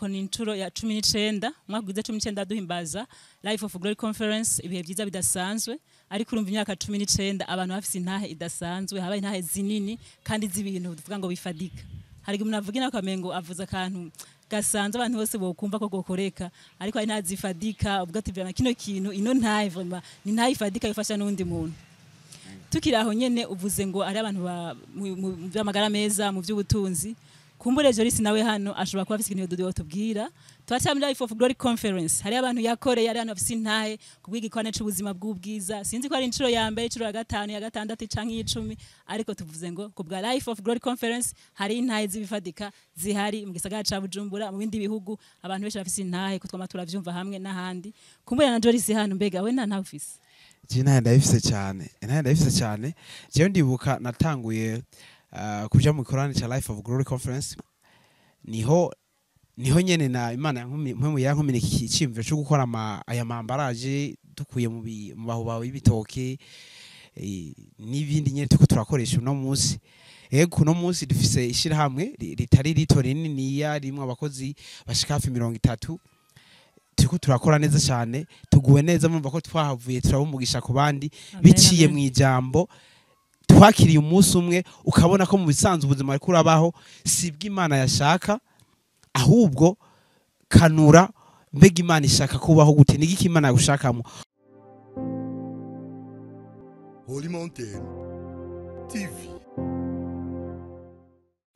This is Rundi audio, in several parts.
ariko ni incuro ya 19 umwaka ugize 19 duhimbaza Life of Glory Conference ibihe byiza bidasanzwe ariko urumva imyaka 19 abantu bafise intahe idasanzwe habaye intahe zinini kandi z'ibintu tuvuga ngo bifadika hari umuntu avuga nakamengo avuza akantu gasanze abantu bose bokumva ko gokoreka ariko ari ntazifadika ubwo ati kino kintu ino ntahe vraiment ni ntahe ifadika yifasha n'undi muntu tukiraho nyene uvuze ngo ari abantu mu by'amagara meza mu by'ubutunzi kumbure Joris nawe hano ashobora kuba afite ikintu dudu tubwira twacamira Life of Glory Conference hari abantu yakoreye ari abantu bafite intahe kubwiga ikwane c'ubuzima bw'ubwiza sinzi ko ari incuro ya mbere incuro ya gatanu ya gatandatu canke y'icumi ariko tuvuze ngo kubwa Life of Glory Conference hari intahe zibifadika zihari mu gisagara ca Bujumbura mu bindi bihugu abantu benshi bafite intahe ko twamatura vyumva hamwe n'ahandi kumbure na Joris hano mbega we nta ufise Jina ndayifise cyane je ndibuka natanguye kuja mu korani cha Life of Glory Conference niho nyene na Imana yankumira iki cyimve cyo gukora aya mambaraje dukuye mu baho y'ibitoke n'ibindi nyene tuko turakoresha uno munsi ego uno munsi dufise ishira hamwe ritari rito rinini ya rimwe abakozi bashika hafi 30 tuko turakora neza cyane tuguwe neza mumva ko twahavuye turabumugisha ku bandi biciye mu ijambo twakiriye umunsi umwe ukabona ko mu bisanzwe ubuzima ariko urabaho sibwa Imana yashaka ahubwo kanura mbega Imana ishaka kubaho gute nigiki Imana yagushakamo Holy Mountain TV.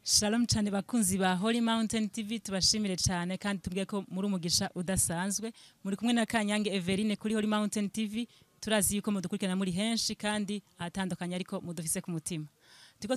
Shalom cyane bakunzi ba Holy Mountain TV tubashimire cyane kandi tubwiye ko muri umugisha udasanzwe muri kumwe na Kanyange Everine kuri Holy Mountain TV turazi yuko mudukurikirana muri henshi kandi atandukanye ariko mudufise ku mutima tuko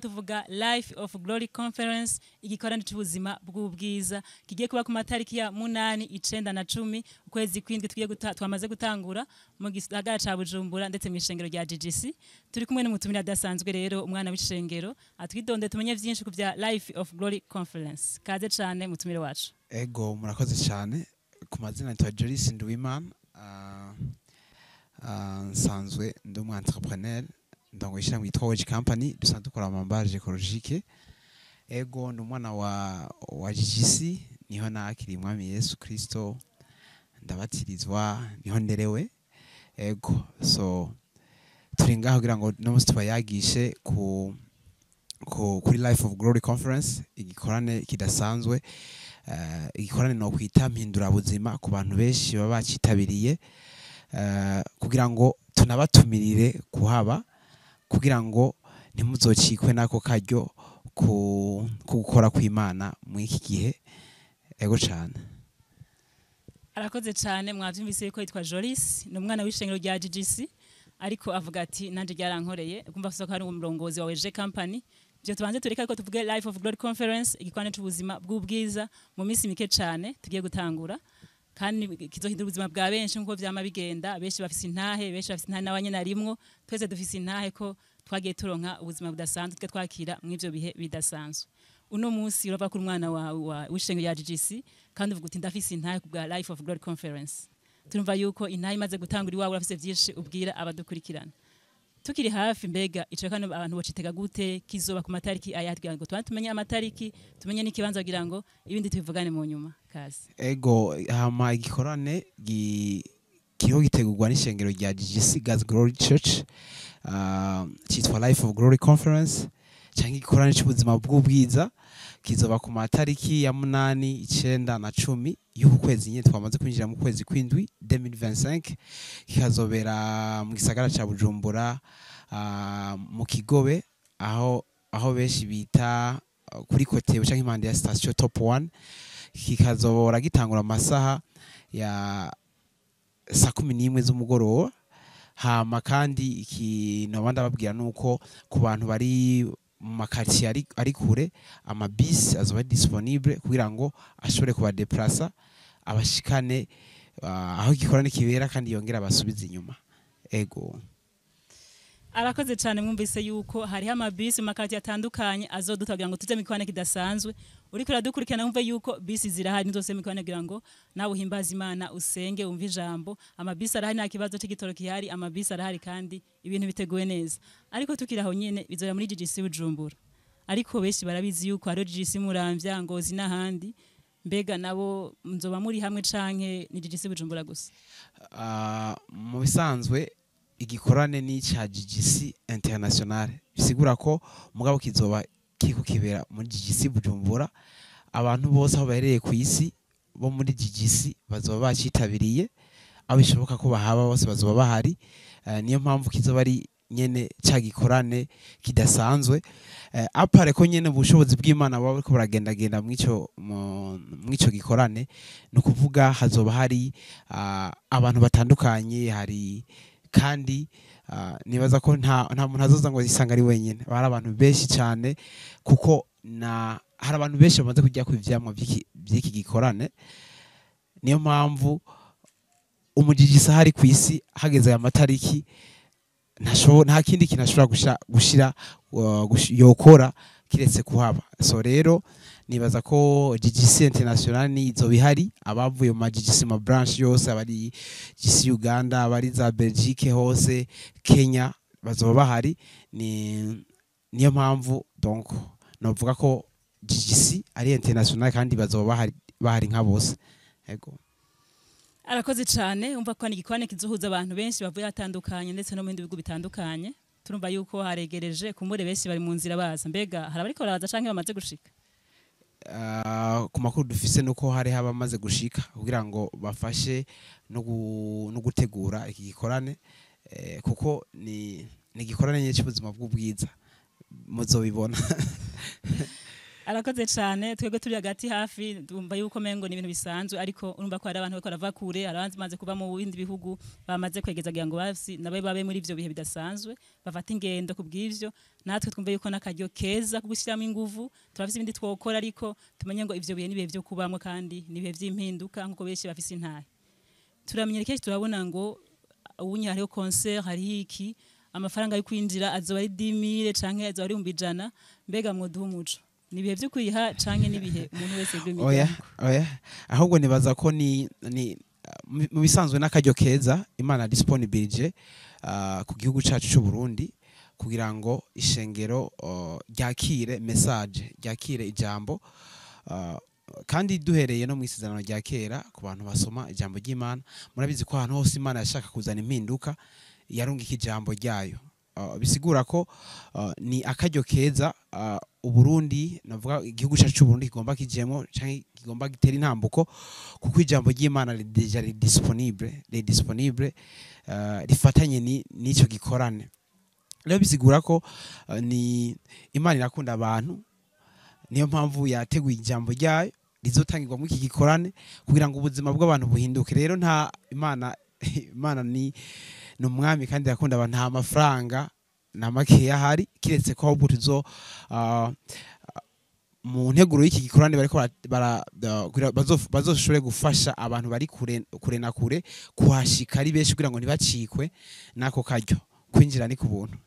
tuvuga Life of Glory Conference igikorano cy'ubuzima bw'ubwiza kigiye kuba ku matariki ya 8 9 na 10 ukwezi kwindwi twamaze gutangura mu gisagara ca Bujumbura ndetse mu ishengero rya GGC turi kumwe n'umutumira adasanzwe rero umwana w'ishengero atwidonde tumenye byinshi ku bya Life of Glory Conference kaze cyane mutumire wacu ego murakoze cyane ku mazina ya Joris Nduwimana nsanzwe ndi umu entrepreneur ndongo ishira mu Itoge company dusanzwe dukora amambage ecologique ego ndi umwana wa GGC niho nakiri mwami Yesu Kristo ndabatirizwa niho nderewe ego so turi ngaho kugira ngo no musi twayagishe kuri Life of Glory Conference igikorane kidasanzwe igikorane no kwita mpindura buzima ku bantu benshi baba bacitabiriye kugira ngo tunabatumirire kuhaba kugira ngo ntimuzocikwe nako karyo gukora kw'Imana mu iki gihe ego cyane arakoze cyane mwavyumvise ko yitwa Joris ni umwana w'ishengero rya GGC ariko avuga ati nanje ryarankoreye kumva ko ari umurongozi wa WG company byo tubanze tureka ko tuvuge Life of Glory Conference igikwane c'ubuzima bw'ubwiza mu minsi mike cyane tugiye gutangura kandi kizohindura ubuzima bwa benshi nkuko vyama bigenda benshi bafise intahe n'abanye narimwo twese dufise intahe ko twagiye turonka ubuzima budasanzwe twe twakira mu ivyo bihe bidasanzwe uno munsi urava ku mwana wa w'ishengero ya GGC kandi uvuga uti ndafise intahe ku bwa Life of Glory Conference turumva yuko intahe imaze gutangura iwawe urafise vyinshi ubwira abadukurikirana tukiri hafi mbega ico kandi abantu bocitega gute kizoba ku matariki ayatgira ngo tumenye amatariki tumenye n'ikibanza kugira ngo ibindi tubivugane mu nyuma kazi ego hama igikorane kiriho gitegurwa n'ishengero rya GGC God's Glory Church cyitwa Life of Glory Conference cyangwa igikorane cy'ubuzima bw'ubwiza kizoba ku matariki ya 8 9 na 10 y'uku kwezi nyine twamaze kwinjira mu kwezi kwindwi 2025 kikazobera mu gisagara ca Bujumbura mu Kigobe aho benshi bita kuri kote cyangwa impande ya station Top 1 kikazobora gitangura amasaha ya saa 11 z'umugoroba hama kandi ikintu abandi babwira nuko ku bantu bari makati ari kure amabisi azoba disponible kugira ngo ashobore kuba deplacer abashikane aho gikorane kibera kandi yongera abasubiza inyuma ego arakoze cyane mwumvise yuko hari amabisi makati atandukanye azodutagira ngo tuze mikwane kidasanzwe uri kura dukurikirana umve yuko bisi zirahari nizose mikwane kugira ngo nawe uhimbaza Imana usenge umve ijambo amabisi arahari nta kibazo c'igitoro kihari amabisi arahari kandi ibintu biteguwe neza ariko tukiraho nyene bizora muri GGC Bujumbura ariko benshi barabizi yuko ari GGC Muramvya Ngozi n'ahandi mbega nabo nzoba muri hamwe canke ni GGC Bujumbura gusa? Mu bisanzwe igikorane ni cya GGC International, bisigura ko mugabo kizoba kiko kibera muri GGC Bujumbura. Abantu bose aho bahereye ku isi bo muri GGC bazoba bacitabiriye, abishoboka ko bahaba bose bazoba bahari. Niyo mpamvu kizoba ari nyene cya gikorane kidasanzwe. Apare ko nyene ubushobozi bw'Imana baba bariko baragendagenda mw'ico gikorane, no kuvuga hazoba hari abantu batandukanye, hari kandi nibaza ko nta muntu azoza ngo yisanga ari wenyine. Bari abantu benshi cyane, kuko hari abantu benshi bamaze kujya ku ivyamwa by'iki gikorane. Niyo mpamvu umujigisa hari ku isi hageze aya matariki nta kindi kintu ashobora gushira yokora kiretse kuhaba. So rero nibaza ko GGC International ni izo bihari, abavuye mu GGC ma branch yose, abari GGC Uganda, abari za Belgique hose, Kenya bazoba bahari. Niyo mpamvu donc novuga ko GGC ari international kandi bazoba bahari nka bose. Yego. Arakoze cyane, umva ko ni igikorane kizohuza abantu benshi bavuye hatandukanye ndetse no mu bindi bihugu bitandukanye. Turumva yuko haregereje kumure benshi bari mu nzira baza. Mbega hari abariko baraza canke bamaze gushika? Ku makuru dufise nuko hari abamaze gushika kugira ngo bafashe no gutegura iki gikorane, kuko ni igikorane nyine cy'ubuzima bw'ubwiza, muzobibona. Arakoze cyane, twebwe turi hagati hafi, ndumva yuko mengo ni ibintu bisanzwe, ariko urumva ko hari abantu bariko barava kure, hari maze kuba mu bindi bihugu bamaze kwegeza kugira ngo nabe babe muri ivyo bihe bidasanzwe, bafata ingendo kubw'ivyo. Natwe twumve yuko nakaryo keza kugushyiramo inguvu, turafise ibindi twokora, ariko tumenye ngo ivyo bihe nibihe byo kubamwe kandi nibihe vy'impinduka nkuko benshi bafise intahe. Turamenyera kenshi turabona ngo ubunye hariho concert, hari iki amafaranga yo kwinjira azoba ari 10,000 canke azoba ari 100. Mbega mwoduha umuco nibihe byo kwiha canke nibihe umuntu wese bw'imijyango? Oya, ahubwo nibaza ko ni mu bisanzwe n'akaryo keza Imana disponibilije ku gihugu cyacu cy'u Burundi, kugira ngo ishengero ryakire message, ryakire ijambo, kandi duhereye no mu isezerano rya kera ku bantu basoma ijambo ry'Imana. Murabizi ko ahantu hose Imana yashaka kuzana impinduka yarungika ijambo ryayo. Bisigura ko ni akaryo keza Uburundi, navuga igihugu cyacu cy'u Burundi kigomba kijemo canke kigomba gitera intambuko, kuko ijambo ry'Imana deja disponible rifatanye n'ico gikorane. Rero bisigura ko ni Imana irakunda abantu, niyo mpamvu yateguye ijambo ryayo rizotangirwa mu iki gikorane kugira ngo ubuzima bw'abantu buhinduke. Rero nta Imana ni umwami kandi yakunda abantu, nta mafaranga na make yahari, kiretse ko ahubwo tuzo mu nteguro y'iki gikorane bariko bazoshobore gufasha abantu bari kure na kure kuhashika ari benshi, kugira ngo ntibacikwe nako karyo. Kwinjira ni ku buntu.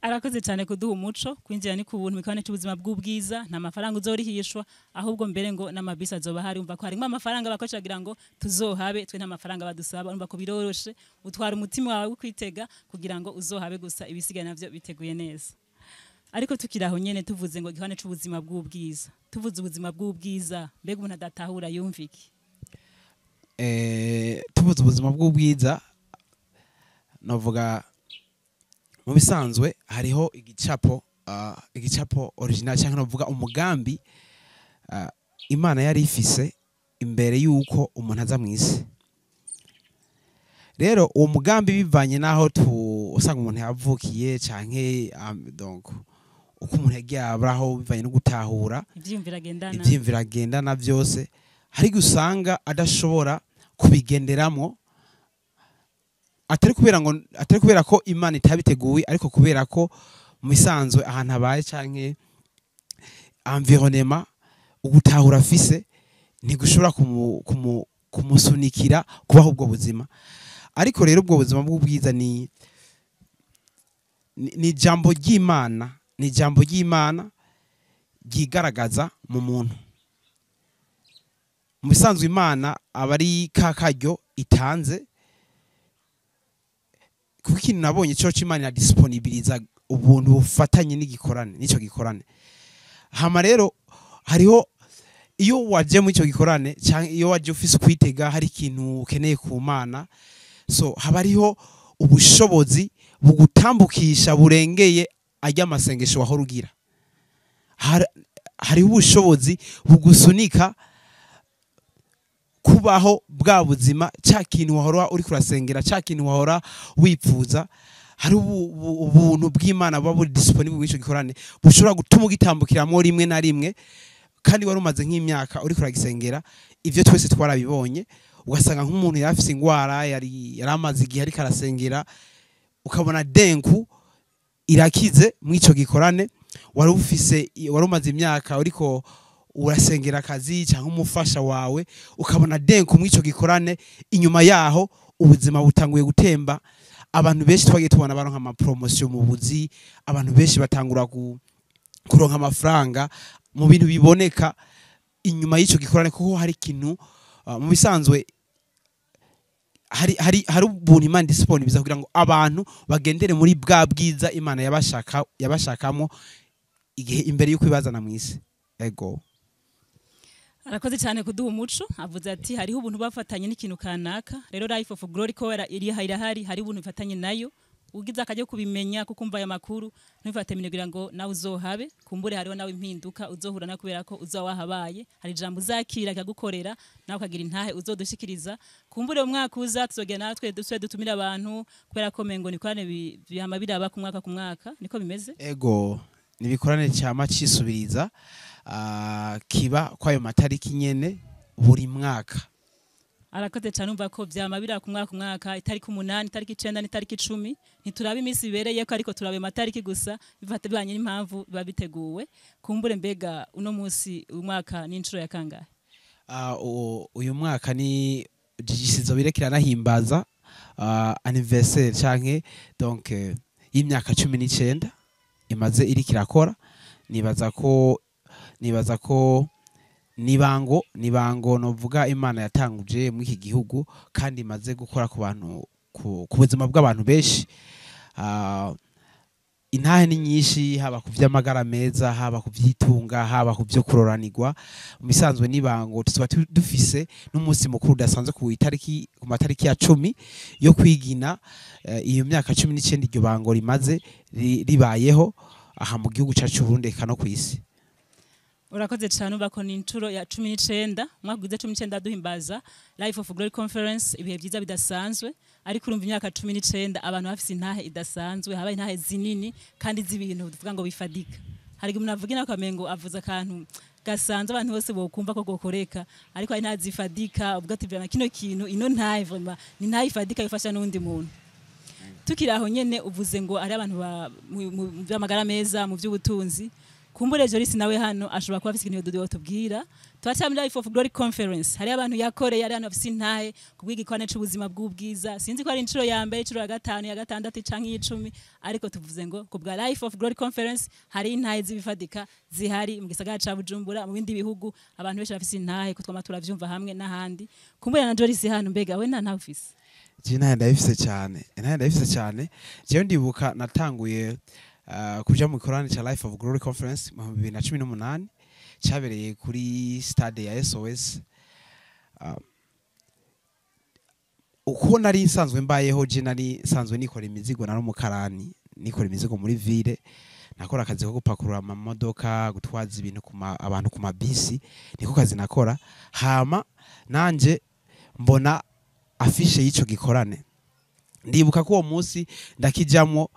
Arakoze cyane kuduha umuco, kwinjira ni ku buntu, mikane cy'ubuzima bw'ubwiza, nta mafaranga uzorihishwa, ahubwo mbere ngo n'amabisi azoba hari. Umva ko harimo amafaranga bakocagira ngo tuzohabe, twe nta mafaranga badusaba. Umva ko biroroshe, utwara umutima wawe kwitega kugira ngo uzohabe, gusa ibisigaye navyo biteguye neza. Ariko tukiraho nyene tuvuze ngo gihane cy'ubuzima bw'ubwiza, tuvuze ubuzima bw'ubwiza, mbega umuntu adatahura yumva iki? Tuvuze ubuzima bw'ubwiza, novuga mu bisanzwe hariho igicapo original cyangwa novuga umugambi Imana yari ifise imbere yuko umuntu aza mu isi. Rero uwo mugambi bivanye naho usanga umuntu yavukiye canke donc uko umuntu yagiye abraho, bivanye no gutahura ivyimvira agendana byose, hari gusanga adashobora kubigenderamo, atari kubera ko Imana itabiteguye, ariko kubera ko mu bisanzwe ahantu abaye canke environnement ugutahura afise ntigushobora kumusunikira kubaho ubwo buzima. Ariko rero ubwo buzima bw'ubwiza ni ijambo ry'Imana, ni ijambo ry'Imana ryigaragaza mu muntu. Mu bisanzwe Imana aba ari kakaryo itanze, kuko ikintu nabonye cyo Imana ya disponibiliza ubuntu bufatanye n'igikorane, nico gikorane. Hama rero hariho iyo waje mu ico gikorane cyangwa iyo waje ufise kwitega hari ikintu ukeneye ku Mana, so haba ariho ubushobozi bugutambukisha burengeye ajya amasengesho wahora ugira. Hariho ubushobozi bugusunika kubaho bwa buzima cya kintu wahora uri kurasengera, cya kintu wahora wipfuza. Hari ubuntu bw'Imana buba buri disponible mu ico gikorane bushobora gutuma ugitambukiramo rimwe na rimwe, kandi wari umaze nk'imyaka uri kuragisengera. Ivyo twese twarabibonye, ugasanga nk'umuntu yarafise ingwara yari amaze igihe ari karasengera, ukabona denku irakize mu ico gikorane. Wari umaze imyaka uriko urasengera akazi cyangwa umufasha wawe, ukabona denku mu ico gikorane. Inyuma yaho ubuzima butanguye gutemba. Abantu benshi twagiye tubona baronka ama promotion mu buzi, abantu benshi batangura kuronka amafaranga mu bintu biboneka inyuma y'ico gikorane, kuko hari ikintu mu bisanzwe hari ubuntu Imana disponible biza kugira ngo abantu bagendere muri bwa bwiza Imana yabashakamo igihe imbere y'uko ibazana mu isi. Ego arakoze cyane kuduha umuco, avuze ati hariho ubuntu bafatanye n'ikintu kanaka. Rero Life of Glory ko irahari hari ubuntu bifatanye nayo, ugize akajya kubimenya kukumva aya makuru ntufate kugira ngo nawe uzohabe, kumbure hariho nawe impinduka uzohura na kubera ko uzawahabaye. Hari ijambo uzakira akagukorera nawe ukagira intahe uzodushikiriza. Kumbure umwaka uza tuzogera natwe dutumira abantu, kubera ko mengo nikorane bihama biraba ku mwaka niko bimeze. Ego nibikorane cyama cisubiriza kiba kwayo matariki nyene buri mwaka. Arakoze cyane umva ko vyama bira ku mwaka itariki 8, itariki 9, itariki 10 ntituraba imisi ibereye ko, ariko turabe matariki gusa bivate banye n'impamvu biba biteguwe. Kumbure mbega uno musi umwaka n'incuro ya kangahe? Uyu mwaka ni jigisizo birekirana himbaza anniversaire canke donc y'imyaka 19 imaze iri kirakora. Nibaza ko nibango novuga Imana yatanguje mu iki gihugu, kandi imaze gukora ku bantu ku buzima bw'abantu benshi. Intahe ni nyinshi, haba ku vy'amagara meza, haba ku vyitunga, haba ku vyo kuroranirwa. Mu bisanzwe nibango tuba dufise n'umunsi mukuru udasanzwe ku matariki ya 10 yo kwigina iyo myaka 19 iryo bango rimaze ribayeho aha mu gihugu cyacu Burundi kano kwisi. Urakoze cyane ubako ni incuro ya 19 mwagwize 19 duhimbaza Life of Glory Conference, ibihe byiza bidasanzwe. Ariko urumva imyaka 19 abantu bafise intahe idasanzwe, habaye intahe zinini kandi z'ibintu tuvuga ngo bifadika. Hari umuntu avuga na kamengo avuza akantu gasanzwe abantu bose bokumva ko gokoreka, ariko ari ntazifadika ubwo tivana kino kintu ino ntahe vraiment ni ntahe ifadika ifasha n'undi muntu. Tukiraho nyene uvuze ngo ari abantu mu by'amagara meza, mu by'ubutunzi. Kumbure Joris nawe hano ashobora kuba afise ikintu dodo tubwira. Twacamira Life of Glory Conference, hari abantu yakoreye, ari abantu bafise intahe kubwiga ikwane c'ubuzima bw'ubwiza. Sinzi ko ari incuro ya mbere, incuro ya 5, ya 6 canke 10, ariko tuvuze ngo kubwa Life of Glory Conference hari intahe zibifadika zihari mu gisagara ca Bujumbura, mu bindi bihugu abantu benshi bafise intahe ko twama turavyumva hamwe n'ahandi. Kumbure na Joris hano mbega we nta ufise? Jina ndayifise cyane. Jewe ndibuka natanguye kuja mu korani cha Life of Glory Conference mu 2018 cyabereye kuri stade ya SOS. Uko nari nsanzwe mbayeho, je nari nsanzwe nikora imizigo, nari umukarani nikora imizigo muri ville, nakora akazi ko gupakurura amamodoka, gutwaza ibintu abantu ku mabisi, niko kazi nakora. Hama nanje mbona afishe y'ico gikorane, ndibuka ko uwo munsi ndakijamwo.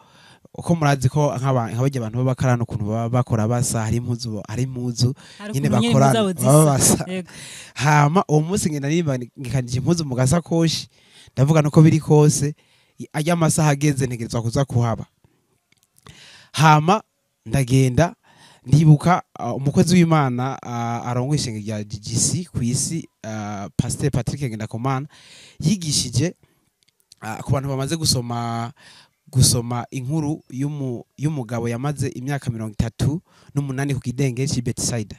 Uko murazi ko nk'abaje abantu b'abakarano ukuntu bakora basa, hari impuzu nyine bakorana basa. Hama uwo munsi ngenda nikanije impuzu mu gasakoshi, ndavuga nuko biri kose ajya amasaha ageze ntegerezwa kuza kuhaba. Hama ndagenda ndibuka umukozi w'Imana arongoye ishengero rya GGC ku isi, Pasteur Patrick Ngendakumana yigishije ku bantu bamaze gusoma inkuru y'umugabo yamaze imyaka 38 ku kidenge cy'i Bethsaida.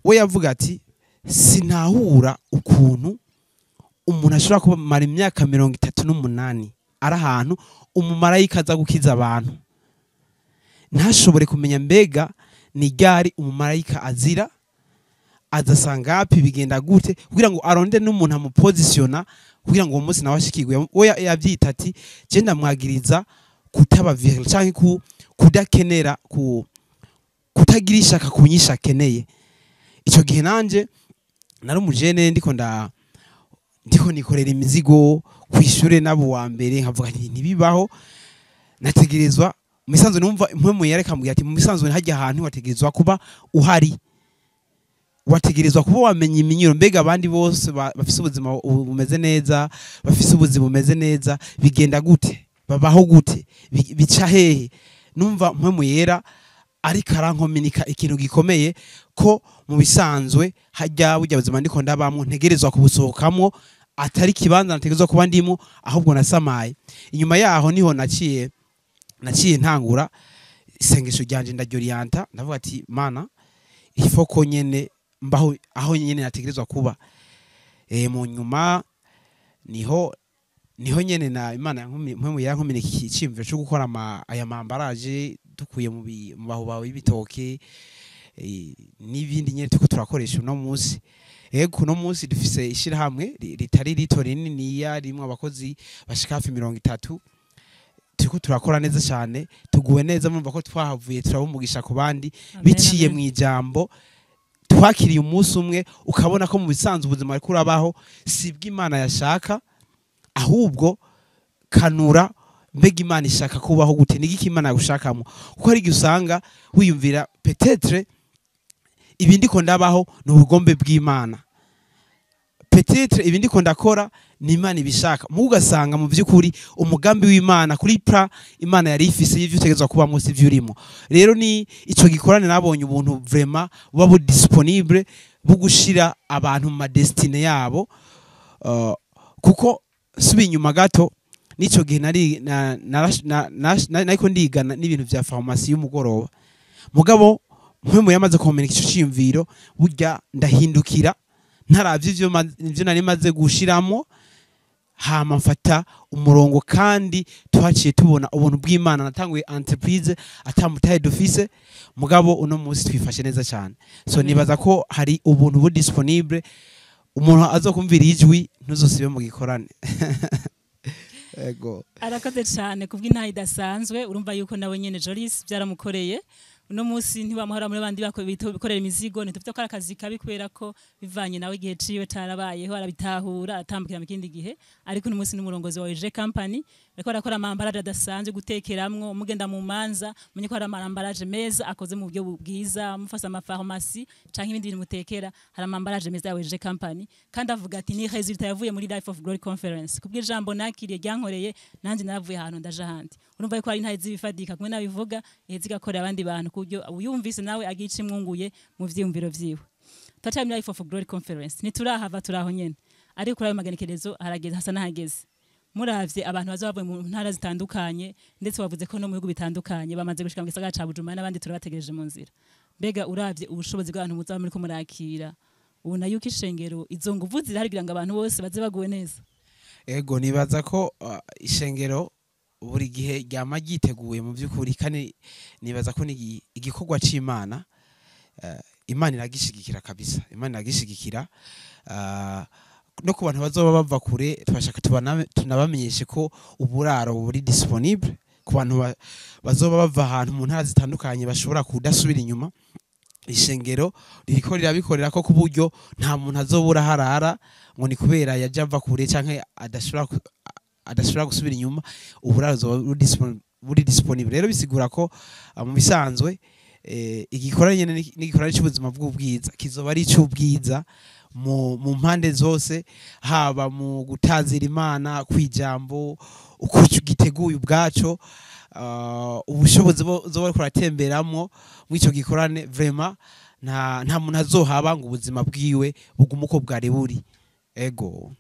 We yavuga ati sinahura ukuntu umuntu ashobora kumara imyaka 38 ari ahantu umumarayika aza gukiza abantu, ntashobore kumenya mbega ni ryari umumarayika azira, azasanga hapi bigenda gute kugira ngo aronde n'umuntu amupozisiona kugira ngo uwo munsi nawe ashikirwe we yavyita ati je ndamwagiriza kutaba viril canke kudakenera kutagira ishaka kunyisha akeneye. Ico gihe nanje nari umujene ndiko nikorera imizigo kwishure nabo wa mbere nkavuga nti ntibibaho nategerezwa misanzwe numva impwemu yareka mbwira ati mu misanzwe hajya ahantu wategerezwa kuba uhari wategerezwa kuba wamenye iminyiro mbega abandi bose bafise ubuzima bumeze neza bafise ubuzima bumeze neza bigenda gute babaho gute bica hehe numva mpwemu yera ariko arankominika ikintu gikomeye ko mu bisanzwe hajya bujya buzima ndiko ndabamwe ntegerezwa kubusohokamo atari kibanza nategerezwa kuba ndimo ahubwo nasamaye. Inyuma yaho niho naciye ntangura isengesho ryanje ndaryorienta ndavuga ati mana ifoko nyene mbaho aho nyene nategerezwa kuba mu nyuma niho nyene na Imana mpemu yankomineka ikicimviro cyo gukora aya mambaraje dukuye mu baho bawe ibitoke n'ibindi nyene tuko turakoresha uno munsi. Ego no munsi dufise ishirahamwe ritari rito rinini rimwe abakozi bashika hafi 30 turiko turakora neza cyane tuguwe neza mumva ko twahavuye turabumugisha ku bandi biciye mu ijambo twakiriye umunsi umwe ukabona ko mu bisanzwe ubuzima ariko urabaho sibwo Imana yashaka ahubwo kanura mbega Imana ishaka kubaho gute nigiki Imana yagushakamo kuko ari usanga wiyumvira peut-être ibindi ko ndabaho n'ubugombe bw'Imana peut-être ibindi ko ndakora ni Imana ibishaka mugasanga mu byukuri umugambi w'Imana kuri pra Imana yari ifise y'ivyo utegezwa kuba munsi vy'urimo. Rero ni ico gikorane nabonye ubuntu vraiment buba disponible bugushira abantu mu destiny yabo kuko subi nyuma gato nico gihe nariko ndigana n'ibintu vya pharmacie y'umugoroba mugabo mpemu yamaze komenika ico cimviro burya ndahindukira ntaravye ivyo nari maze gushiramo hama mfata umurongo kandi twaciye tubona ubuntu bw'Imana natanguye entreprise atamutaye dufise mugabo uno munsi twifashe neza cyane so nibaza ko hari ubuntu bu disponible umuntu azokumvira ijwi ntuzosibe mu gikorane. Ego arakoze cyane kubw'intahe idasanzwe urumva yuko nawe nyene Jolis byaramukoreye uno munsi ntibamuhora muri bandi bikorera imizigo ntitufite ko akazi kabi kubera ko bivanye nawe igihe ciwe tarabayeho arabitahura atambukira mu kindi gihe ariko uno munsi n'umurongozi wa EG company ariko arakora amambaraje adasanzwe gutekeramwo mugenda mu manza munye ko ari amambaraje meza akoze mu buryo bwiza mufasa ama pharmacie canke ibindi bintu mutekera hari amambaraje meza ya EG company kandi avuga ati ni resultat yavuye muri Life of Glory Conference kubw'ijambo nakiriye ryankoreye nanje naravuye ahantu ndaje handi urumva yuko ari ntaye zibifadika kumwe nabivuga zigakorera abandi bantu kubyo uyumvise nawe agice mwunguye mu vyiyumviro vyiwe. Tata Life of Glory Conference niturahava turaho nyene ariko kuri ayo maganekerezo harageze hasa nahageze muravye abantu bazabavuye mu ntara zitandukanye ndetse bavuze ko no mu bihugu bitandukanye bamaze gushika mu gisagara ca Bujumbura n'abandi turabategereje mu nzira mbega uravye ubushobozi bw'abantu muzaba muri ko murakira ubona yuko ishengero izo nguvu zirahari kugira ngo abantu bose baze baguwe neza. Ego nibaza ko ishengero buri gihe ryama ryiteguye mu by'ukuri kandi nibaza ko ni igikorwa c'Imana Imana iragishigikira kabisa Imana iragishigikira no ku bantu bazoba bava kure twashaka tunabamenyeshe ko uburaro buri disponible ku bantu bazoba bava ahantu mu ntara zitandukanye bashobora kudasubira inyuma ishengero ririko rirabikorera ko ku buryo nta muntu azobura harara ngo ni kubera yaje ava kure canke adashobora gusubira inyuma uburazo buri disponible. Rero bisigura ko mu bisanzwe igikorane nyene n'igikorane cy'ubuzima bw'ubwiza kizoba ari cy'ubwiza mu mpande zose haba mu gutazira Imana kwijambo uko giteguye ubwaco ubushobozi zo bari kuratemberamwo mw'ico gikorane vraiment nta muntu azohaba ngo ubuzima bwiwe bugumuko bwari buri. Ego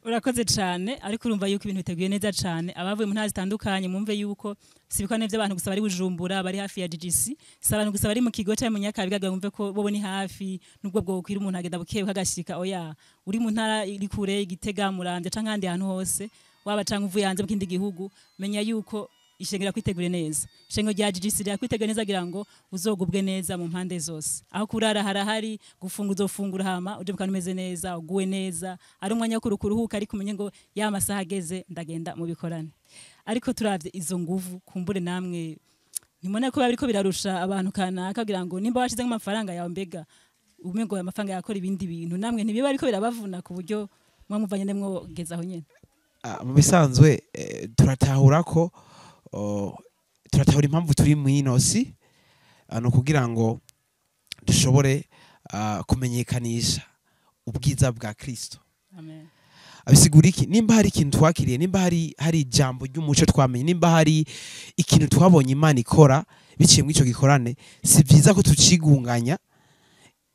urakoze cyane ariko urumva yuko ibintu biteguye neza cyane abavuye mu ntara zitandukanye mumve yuko sibikwane by'abantu gusa bari Bujumbura bari hafi ya GGC sabantu gusa bari mu kigo cya Munyakabiga mumve ko bobo ni hafi nubwo bwo kwira umuntu agenda bukewe kagashika oya uri mu ntara iri kure Gitega Muramvya canke handi hantu hose waba canke uvuye hanze mu kindi gihugu menya yuko ishengera kwitegure neza ishengero rya GGC kwitegure neza kugira ngo uzogubwe neza mu mpande zose aho kurara harahari gufungura uzofungura hama uje mukana umeze neza uguwe neza ari umwanya wo kuruhuka ariko umenye ngo ya masaha ageze ndagenda mu bikorane ariko turavye izo nguvu kumbure namwe nimone ko bariko birarusha abantu kanaka kugira ngo nimba washize nk'amafaranga yawe mbega umengo ya mafaranga yakora ibindi bintu namwe ntibiba ariko birabavuna ku buryo mwamuvanye nemwo gezaho nyene mu bisanzwe turatahura ko turatahura impamvu turi mu inosi no kugira ngo dushobore kumenyekanisha ubwiza bwa Kristo. Amen. Abisigura iki nimba hari ikintu twakiriye nimba hari ijambo ry'umuco twamenye nimba hari ikintu twabonye Imana ikora biciye mu ico gikorane si byiza ko tucigunganya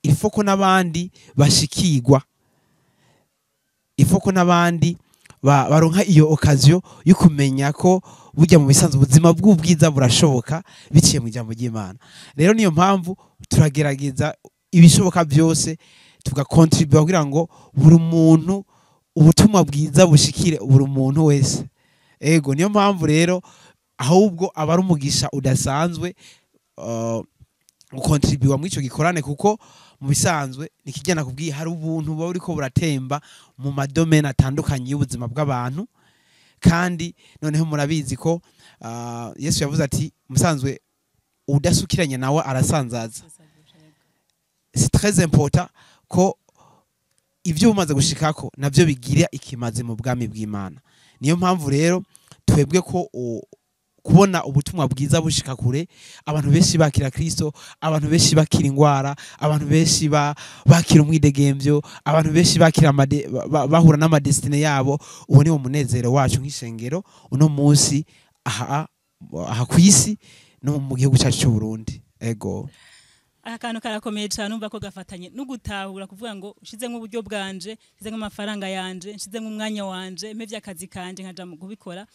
ifoko nabandi bashikirwa ifoko nabandi baronka iyo occasion yo kumenya ko burya mu bisanzwe ubuzima bw'ubwiza burashoboka biciye mu ijambo ry'Imana rero niyo mpamvu turagerageza ibishoboka byose tugakontribute kugira ngo buri muntu ubutumwa bwiza bushikire buri muntu wese ego niyo mpamvu rero ahubwo abari umugisha udasanzwe gukontribuwa mu ico gikorane kuko mu bisanzwe nikijyana kubwiye hari ubuntu buba buriko buratemba mu madomene atandukanye y'ubuzima bw'abantu kandi noneho murabizi ko Yesu yavuze ati musanzwe udasukiranye nawe arasanzaza c'est très important ko ivyo umaze gushikako navyo bigira ikimaze mu bwami bw'Imana niyo mpamvu rero twebwe ko kubona ubutumwa bwiza bushika kure abantu benshi bakira Kristo abantu benshi bakira ingwara abantu benshi bakira umwidegemvyo abantu benshi bakira bahura n'amadestine yabo uwo ni umunezero wacu nk'ishengero uno munsi aha kwisi no mu gihugu cyacu cy'u Burundi ego akantu karakomeye cyane umva ko gafatanye no gutahura kuvuga ngo ushize nk'uburyo bwanje shize nk'amafaranga yanje shize nk'umwanya wanje mpevye akazi kanje nkaja mu kubikora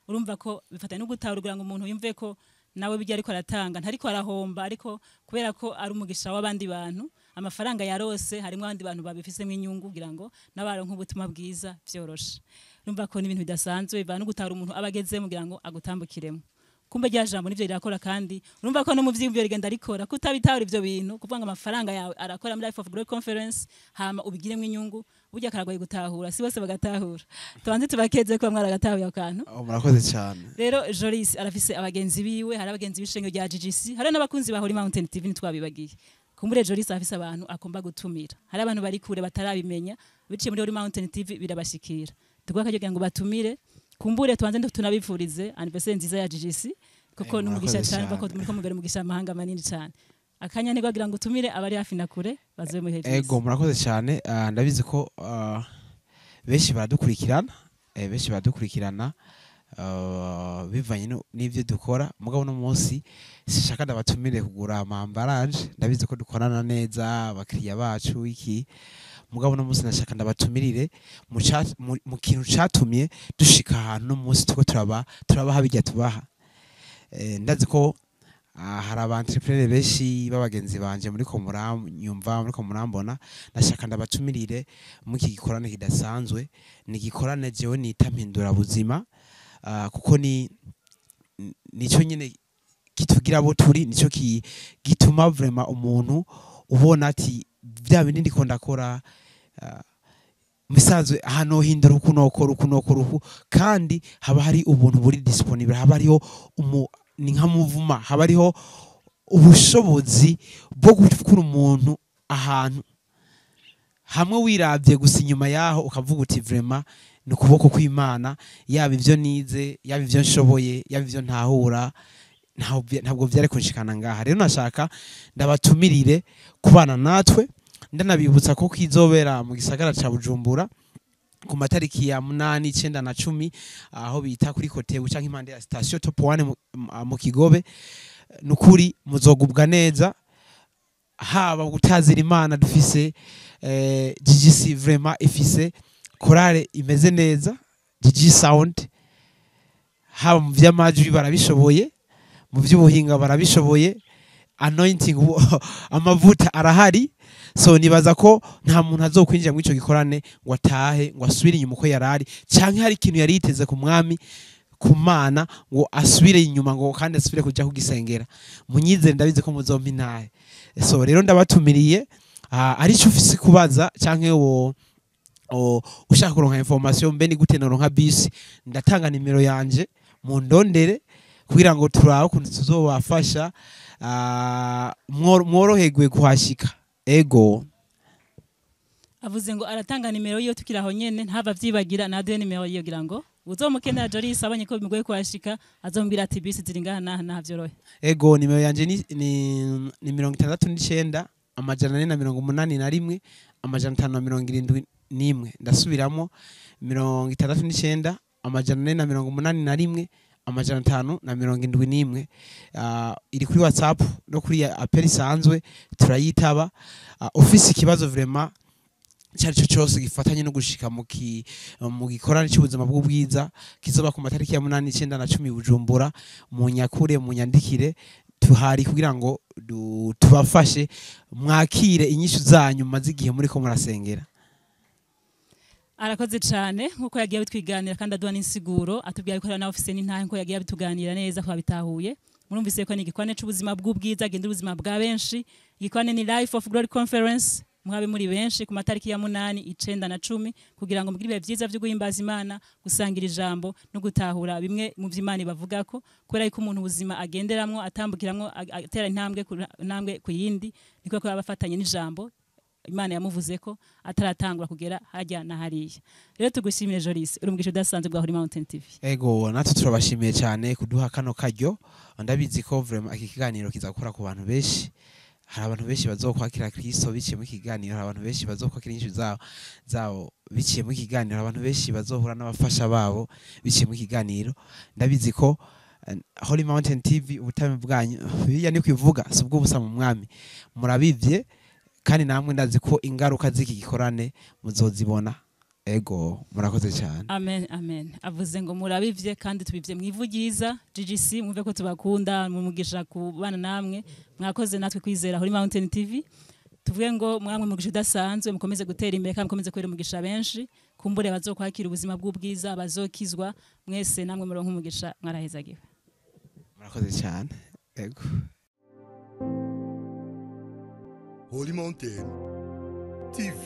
urumva ko bifatanye no gutahura ngo umuntu yumve ko nawe bijya ariko aratanga ntariko arahomba ariko kubera ko ari umugisha w'abandi bantu amafaranga yarose harimo abandi bantu babifisemo inyungu kugira ngo nabaronka ubutumwa bwiza byoroshe urumva ko n'ibintu bidasanzwe biva no gutahura umuntu abageze kugira ngo agutambukiremo kumbe rya jambo nivyo rirakora kandi urumva ko no mu vyimvyo rigenda rikora kutabitahura ivyo bintu kuvuga ngo amafaranga yawe arakora muri Life of Glory Conference hama ubigiremo inyungu burya karagoye gutahura si bose bagatahura tubanze tubakeze ko mwaragatahuye akantu murakoze cyane rero Joris arafise abagenzi biwe hari abagenzi b'ishengero rya GGC hari n'abakunzi ba Holy Mountain TV ntitwabibagiye kumbure Joris afise abantu akomba gutumira hari abantu bari kure batarabimenya biciye muri Holy Mountain TV birabashikira tugwakaje ngo batumire kumbure tubanze tunabifurize anniversaire nziza ya GGC kuko n'umugisha cyane bako muri ko mugere mugisha amahanga manini cyane akanya nego kugira ngo utumire abari hafi na kure bazoe mu hejuru ego murakoze cyane ndabizi ko benshi baradukurikirana bivanye n'ivyo dukora mugabo no munsi sishaka ndabatumire kugura amambarage ndabizi ko dukorana neza abakiriya bacu iki mugabo no munsi nashaka ndabatumirire mu kintu catumye dushika ahantu no munsi tuko turabaha bijya tubaha ndazi ko hari abantrepreneur benshi babagenzi banje muri ko murambona nashaka ndabatumirire mu iki gikorane kidasanzwe ni gikorane jewe nita mpindura buzima kuko nico nyine kitugira abo turi nico gituma vraiment umuntu ubona ati bya bindi ndiko ndakora misanzwe hano hindura ukunokora kandi haba hari ubuntu buri disponible haba hariho ni nka muvuma haba hariho ubushobozi bwo gukura umuntu ahantu hamwe wiravye gusa inyuma yaho ukavuga uti vraiment ni ukuboko kw'Imana yaba ivyo nize yaba ivyo nshoboye yaba ivyo ntahura ntabwo vyari kunshikana ngaha rero nashaka ndabatumirire kubana natwe ndanabibutsa ko kwizobera mu gisagara ca Bujumbura ku matariki ya 8, 9 na 10 aho bita kuri Kotebu canke impande ya station Top 1 mu Kigobe nukuri muzogubwa neza haba gutazira Imana dufise GGC vraiment ifise korale imeze neza GG Sound haba mu vy'amajwi barabishoboye mu vy'ubuhinga barabishoboye anointing amavuta arahari so nibaza ko nta muntu azokwinjira mu ico gikorane ngo atahe ngo asubire inyuma uko yarari canke hari ikintu yari yiteze ku mwami ku mana ngo asubire inyuma ngo kandi asubire kujya kugisengera munyizere ndabizi ko muzompa intahe so rero ndabatumiriye arico ufise kubaza canke ushaka kuronka information mbe ni gute noronka bisi ndatanga nimero yanje mu ndondere kugira ngo turabe ukuntu tuzobafasha mworoherwe kuhashika ego avuze ngo aratanga nimero yo tukiraho nyene ntava vyibagira naduye nimero yo gira ngo uzomukenera Joris abanye ko bigoye kuhashika azombira ati bisi ziringana na vyorohe ego nimero yanje ni 69 amajana 481 amajana 571 ndasubiramo 69 amajana 481 amajana 571 iri kuri WhatsApp no kuri apel isanzwe turayitaba office ikibazo vraiment cyari cyose gifatanye no gushika mu gikorane cy'ubuzima bw'ubwiza kizoba ku matariki ya 8 9 na 10 Bujumbura mu nyakure mu nyandikire tuhari kugira ngo tubafashe mwakire inyishu zanyu maze igihe muri ko murasengera arakoze cyane nkuko yagiye bitwiganira kandi aduha n'insiguro atubwira ko na office n'intahe nko yagiye bituganira neza ko bitahuye murumvise ko ni igikwane cy'ubuzima bw'ubwiza genda ubuzima bwa benshi igikwane ni Life of Glory Conference muhabe muri benshi ku matariki ya 8 9 na 10 kugira ngo mugire byiza byo guhimbaza Imana gusangira ijambo no gutahura bimwe mu vy'Imana bavuga ko kubera yuko umuntu ubuzima agenderamwo atambukiramwo atera intambwe ku yindi niko ko abafatanye n'ijambo Imana yamuvuze ko ataratangura kugera hajya na hariya rero tugushimire Joris uri mugisho dasanzwe bwa Holy Mountain TV ego natwe turabashimiye cyane kuduha kano karyo ndabizi ko vraiment iki kiganiro kizakora ku bantu benshi hari abantu benshi bazokwakira Kristo biciye mu kiganiro hari abantu benshi bazokwakira inyishu zabo biciye mu kiganiro hari abantu benshi bazohura n'abafasha babo biciye mu kiganiro ndabizi ko Holy Mountain TV ubutame bwanyu biya ni kwivuga subwo busa mu mwami murabivye kandi namwe ndazi ko ingaruka z'iki gikorane muzozibona ego murakoze cyane amen amen avuze ngo murabivye kandi tubivye mwivugiza GGC mwumve ko tubakunda mumugisha kubana namwe mwakoze natwe kwizera Holy Mountain TV tuvuge ngo mwamwe mugisha dasanzwe mukomeze gutera imbere kandi mukomeze kwera umugisha benshi kumbure bazokwakira ubuzima bw'ubwiza bazokizwa mwese namwe muronka umugisha mwarahezagiwe murakoze cyane ego Holy Mountain TV.